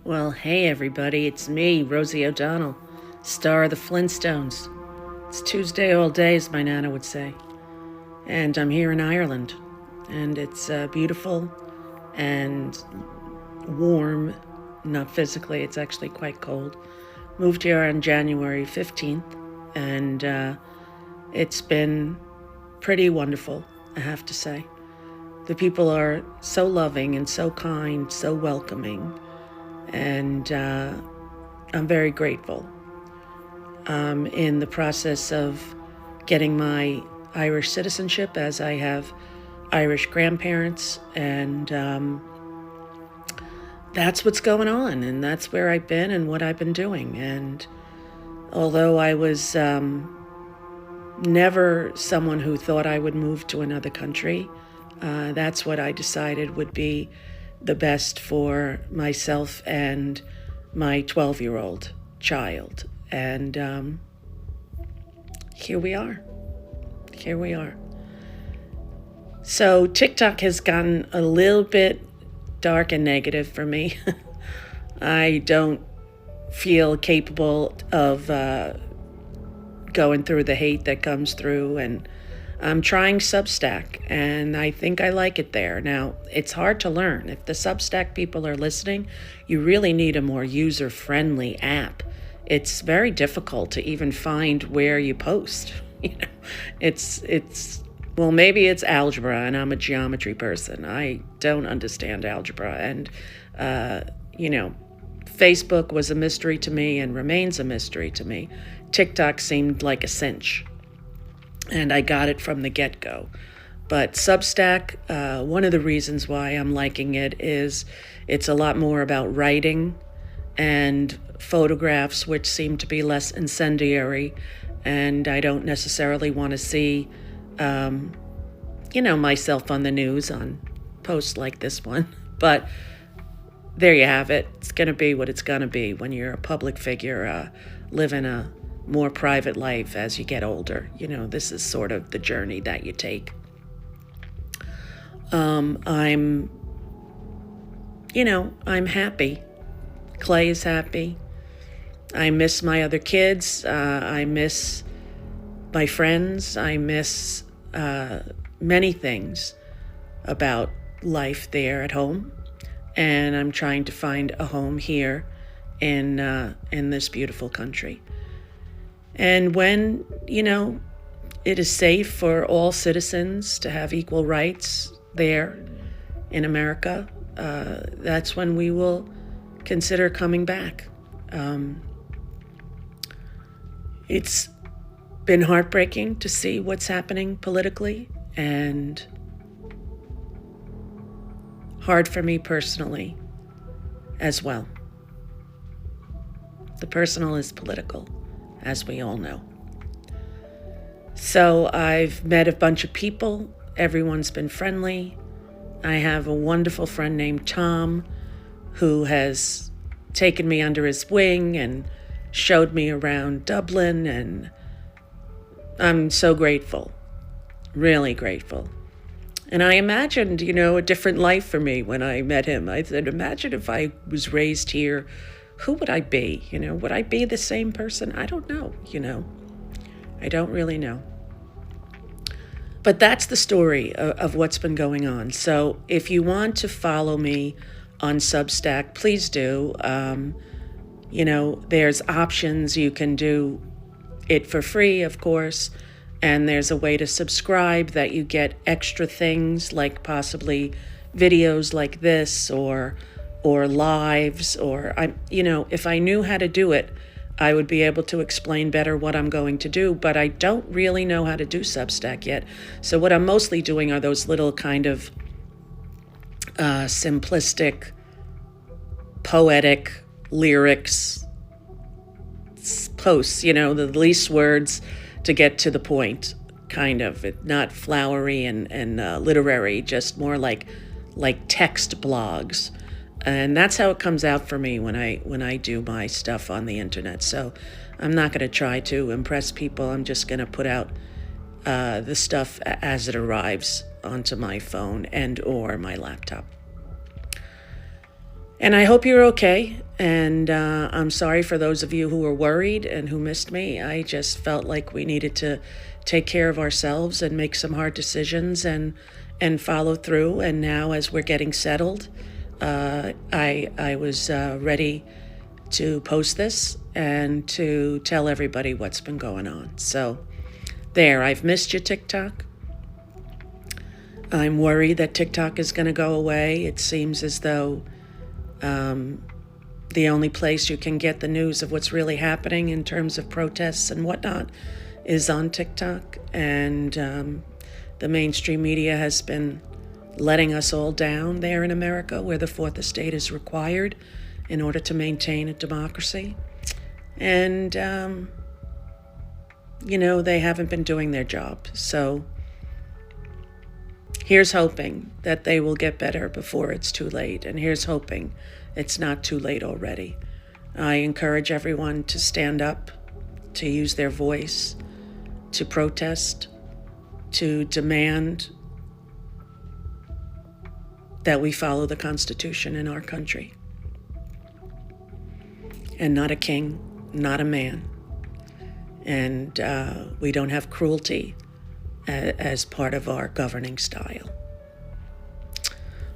Well, hey everybody, it's me, Rosie O'Donnell, star of the Flintstones. It's Tuesday all day, as my nana would say. And I'm here in Ireland. And it's beautiful and warm, not physically, it's actually quite cold. Moved here on January 15th, and it's been pretty wonderful, I have to say. The people are so loving and so kind, so welcoming, and I'm very grateful. I'm in the process of getting my Irish citizenship, as I have Irish grandparents, and that's what's going on, and that's where I've been and what I've been doing. And although I was never someone who thought I would move to another country, that's what I decided would be the best for myself and my 12-year-old child. And here we are. So TikTok has gotten a little bit dark and negative for me. I don't feel capable of going through the hate that comes through, and I'm trying Substack, and I think I like it there. Now, it's hard to learn. If the Substack people are listening, you really need a more user-friendly app. It's very difficult to even find where you post. Well, maybe it's algebra, and I'm a geometry person. I don't understand algebra, and Facebook was a mystery to me and remains a mystery to me. TikTok seemed like a cinch, and I got it from the get-go. But Substack, one of the reasons why I'm liking it is it's a lot more about writing and photographs, which seem to be less incendiary, and I don't necessarily want to see myself on the news on posts like this one. But there you have it. It's going to be what it's going to be when you're a public figure, living a more private life as you get older. This is sort of the journey that you take. I'm happy. Clay is happy. I miss my other kids. I miss my friends. I miss many things about life there at home. And I'm trying to find a home here in this beautiful country. And when, it is safe for all citizens to have equal rights there in America, that's when we will consider coming back. It's been heartbreaking to see what's happening politically, and hard for me personally as well. The personal is political, as we all know. So I've met a bunch of people. Everyone's been friendly. I have a wonderful friend named Tom who has taken me under his wing and showed me around Dublin, and I'm so grateful, really grateful. And I imagined, a different life for me when I met him. I said, imagine if I was raised here, who would I be? Would I be the same person? I don't know, I don't really know. But that's the story of what's been going on. So if you want to follow me on Substack, please do. There's options. You can do it for free, of course. And there's a way to subscribe that you get extra things, like possibly videos like this or lives, or if I knew how to do it, I would be able to explain better what I'm going to do, but I don't really know how to do Substack yet. So what I'm mostly doing are those little kind of simplistic, poetic lyrics posts, the least words to get to the point, kind of. Not flowery and literary, just more like text blogs. And that's how it comes out for me when I do my stuff on the internet. So I'm not going to try to impress people. I'm just going to put out the stuff as it arrives onto my phone and or my laptop. And I hope you're okay. And I'm sorry for those of you who were worried and who missed me. I just felt like we needed to take care of ourselves and make some hard decisions and follow through. And now, as we're getting settled, I was ready to post this and to tell everybody what's been going on. So there, I've missed you, TikTok. I'm worried that TikTok is going to go away. It seems as though the only place you can get the news of what's really happening in terms of protests and whatnot is on TikTok. And the mainstream media has been letting us all down there in America, where the fourth estate is required in order to maintain a democracy. And, they haven't been doing their job. So here's hoping that they will get better before it's too late. And here's hoping it's not too late already. I encourage everyone to stand up, to use their voice, to protest, to demand that we follow the Constitution in our country. And not a king, not a man. And we don't have cruelty as part of our governing style.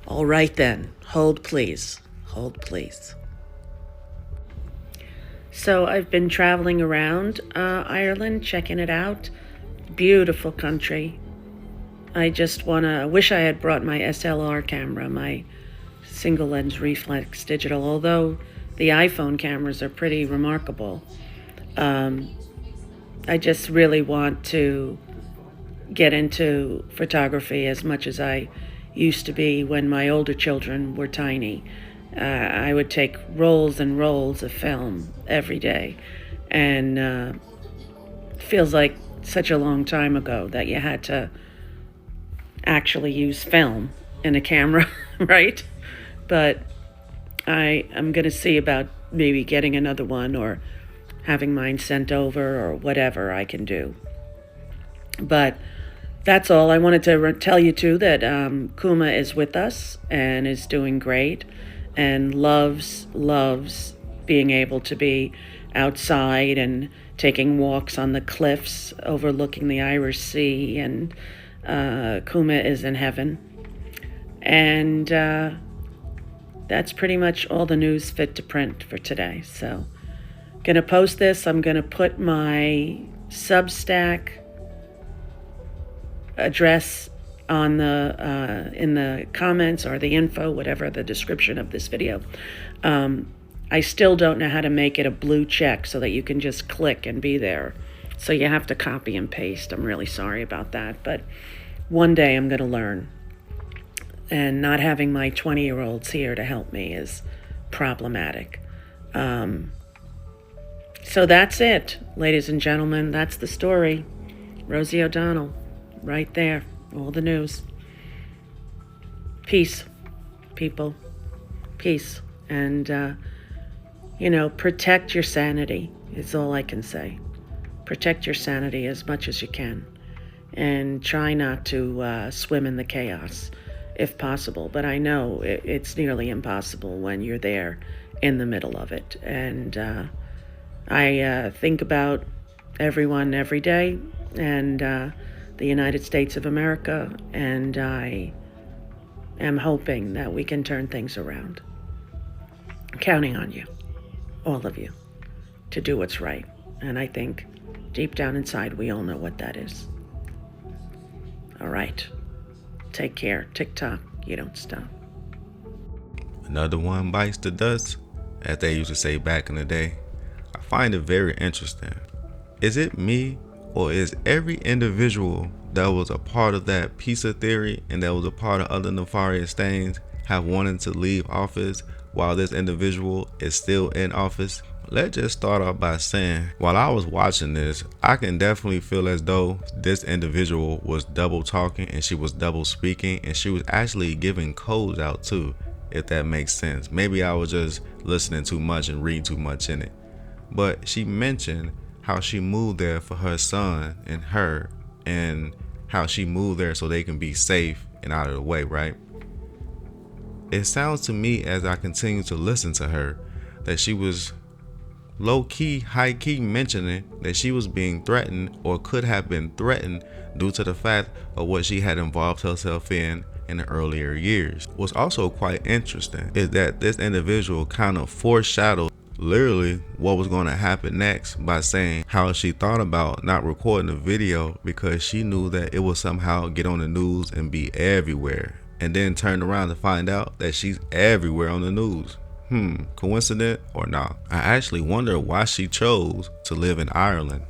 All right then, hold please. Hold please. So I've been traveling around Ireland, checking it out. Beautiful country. I just wish I had brought my SLR camera, my single lens reflex digital, although the iPhone cameras are pretty remarkable. I just really want to get into photography as much as I used to be when my older children were tiny. I would take rolls and rolls of film every day, and it feels like such a long time ago that you had to actually use film in a camera, right? But I'm going to see about maybe getting another one or having mine sent over or whatever I can do. But that's all. I wanted to tell you, too, that Kuma is with us and is doing great and loves being able to be outside and taking walks on the cliffs overlooking the Irish Sea. And Kuma is in heaven. And that's pretty much all the news fit to print for today. So I'm going to post this. I'm going to put my Substack address on the in the comments or the info, whatever the description of this video. I still don't know how to make it a blue check so that you can just click and be there. So you have to copy and paste. I'm really sorry about that, but one day I'm going to learn. And not having my 20-year-olds here to help me is problematic. So that's it, ladies and gentlemen. That's the story. Rosie O'Donnell, right there. All the news. Peace, people. Peace. And, protect your sanity is all I can say. Protect your sanity as much as you can. And try not to swim in the chaos if possible. But I know it's nearly impossible when you're there in the middle of it. And I think about everyone every day and the United States of America, and I am hoping that we can turn things around. I'm counting on you, all of you, to do what's right. And I think deep down inside, we all know what that is. All right. Take care. TikTok, you don't stop. Another one bites the dust, as they used to say back in the day. I find it very interesting. Is it me, or is every individual that was a part of that piece of theory and that was a part of other nefarious things have wanted to leave office while this individual is still in office? Let's just start off by saying, while I was watching this, I can definitely feel as though this individual was double talking and she was double speaking, and she was actually giving codes out too, if that makes sense. Maybe I was just listening too much and reading too much in it. But she mentioned how she moved there for her son and her, and how she moved there so they can be safe and out of the way, right? It sounds to me, as I continue to listen to her, that she was low-key, high-key mentioning that she was being threatened or could have been threatened due to the fact of what she had involved herself in the earlier years. What's also quite interesting is that this individual kind of foreshadowed literally what was going to happen next by saying how she thought about not recording the video because she knew that it would somehow get on the news and be everywhere, and then turned around to find out that she's everywhere on the news. Coincident or not? I actually wonder why she chose to live in Ireland.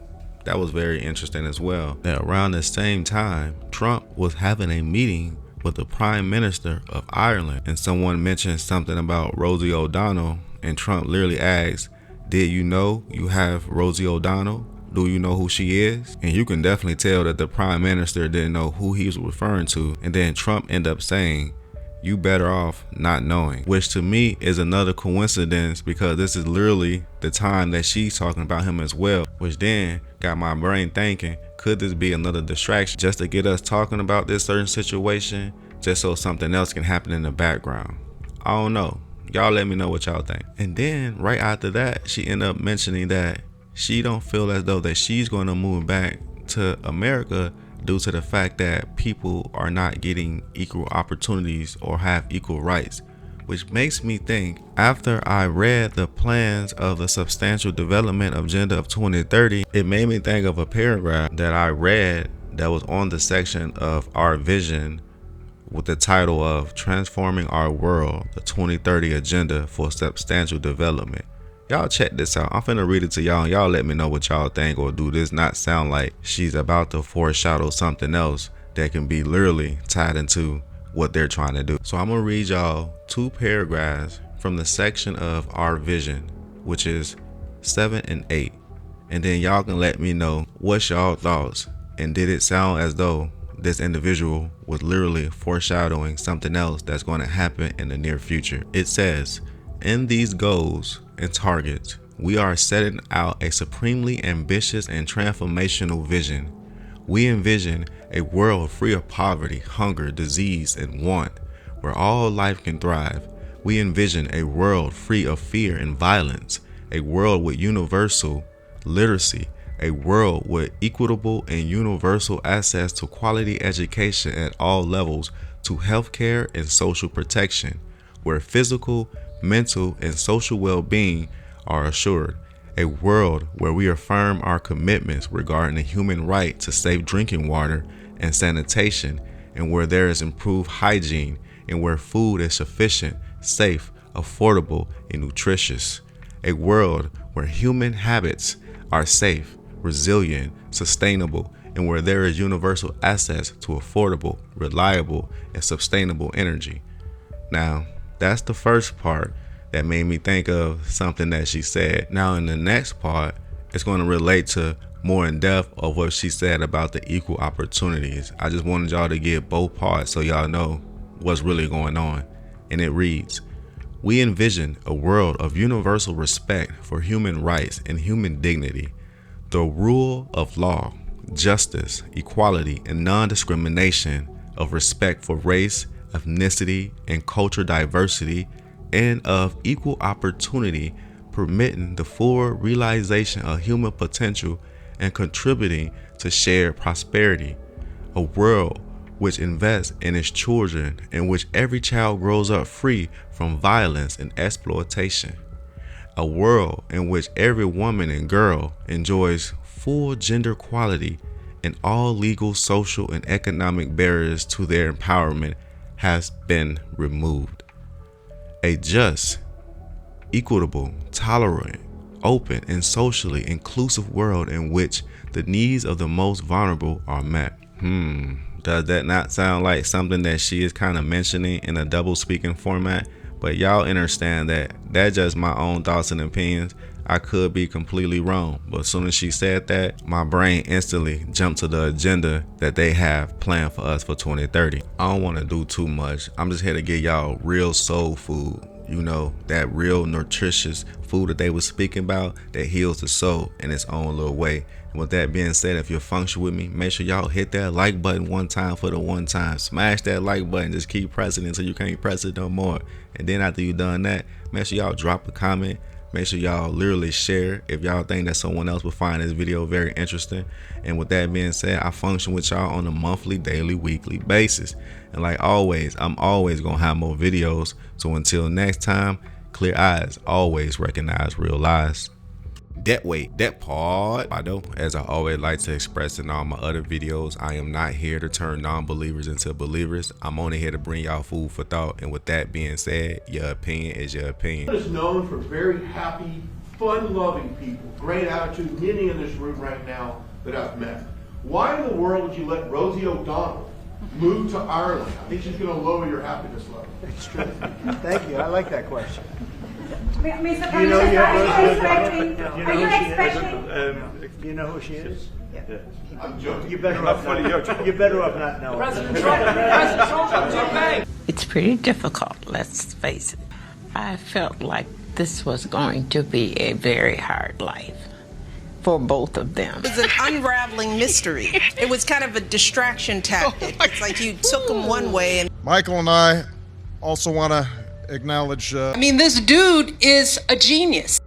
That was very interesting as well. That around the same time, Trump was having a meeting with the Prime Minister of Ireland, and someone mentioned something about Rosie O'Donnell, and Trump literally asked, "Did you know you have Rosie O'Donnell? Do you know who she is?" And you can definitely tell that the Prime Minister didn't know who he was referring to. And then Trump ended up saying, "You better off not knowing," which to me is another coincidence because this is literally the time that she's talking about him as well, which then got my brain thinking, could this be another distraction just to get us talking about this certain situation, just so something else can happen in the background? I don't know. Y'all let me know what y'all think. And then right after that, she ended up mentioning that she don't feel as though that she's going to move back to America due to the fact that people are not getting equal opportunities or have equal rights, which makes me think, after I read the plans of the Substantial Development Agenda of 2030, it made me think of a paragraph that I read that was on the section of Our Vision with the title of Transforming Our World, the 2030 Agenda for Substantial Development. Y'all check this out. I'm finna read it to y'all, and y'all let me know what y'all think, or do this not sound like she's about to foreshadow something else that can be literally tied into what they're trying to do. So I'm gonna read y'all 2 paragraphs from the section of Our Vision, which is 7 and 8. And then y'all can let me know what's y'all thoughts, and did it sound as though this individual was literally foreshadowing something else that's going to happen in the near future. It says, "In these goals and targets, we are setting out a supremely ambitious and transformational vision. We envision a world free of poverty, hunger, disease, and want, where all life can thrive. We envision a world free of fear and violence, a world with universal literacy, a world with equitable and universal access to quality education at all levels, to healthcare and social protection, where physical, mental, and social well-being are assured, a world where we affirm our commitments regarding the human right to safe drinking water and sanitation, and where there is improved hygiene, and where food is sufficient, safe, affordable, and nutritious, a world where human habits are safe, resilient, sustainable, and where there is universal access to affordable, reliable, and sustainable energy." Now, that's the first part that made me think of something that she said. Now, in the next part, it's going to relate to more in depth of what she said about the equal opportunities. I just wanted y'all to get both parts so y'all know what's really going on. And it reads, "We envision a world of universal respect for human rights and human dignity, the rule of law, justice, equality, and non-discrimination, of respect for race, ethnicity, and cultural diversity, and of equal opportunity, permitting the full realization of human potential and contributing to shared prosperity. A world which invests in its children, in which every child grows up free from violence and exploitation. A world in which every woman and girl enjoys full gender equality, and all legal, social, and economic barriers to their empowerment has been removed. A just, equitable, tolerant, open, and socially inclusive world in which the needs of the most vulnerable are met." Does that not sound like something that she is kind of mentioning in a double speaking format? But y'all understand that that's just my own thoughts and opinions. I could be completely wrong, but as soon as she said that, my brain instantly jumped to the agenda that they have planned for us for 2030. I don't want to do too much. I'm just here to get y'all real soul food. You know, that real nutritious food that they were speaking about that heals the soul in its own little way. And with that being said, if you're functioning with me, make sure y'all hit that like button one time for the one time. Smash that like button. Just keep pressing it until you can't press it no more. And then after you done that, make sure y'all drop a comment, Make sure y'all literally share if y'all think that someone else will find this video very interesting. And with that being said, I function with y'all on a monthly, daily, weekly basis. And like always, I'm always gonna have more videos. So until next time, clear eyes, always recognize real lies. That part. As I always like to express in all my other videos, I am not here to turn non-believers into believers. I'm only here to bring y'all food for thought. And with that being said, your opinion is your opinion. Is known for very happy, fun-loving people, great attitude, many in this room right now that I've met. Why in the world would you let Rosie O'Donnell move to Ireland? I think she's going to lower your happipiness level. It's true. Thank you. I like that question. Mr. Prime Minister, are you expecting? Do you know who she is? Yeah. I'm joking. You better off not knowing. President Trump, It's pretty difficult, let's face it. I felt like this was going to be a very hard life for both of them. It was an unraveling mystery. It was kind of a distraction tactic. It's like you took them one way and... Michael and I also want to acknowledge... I mean, this dude is a genius.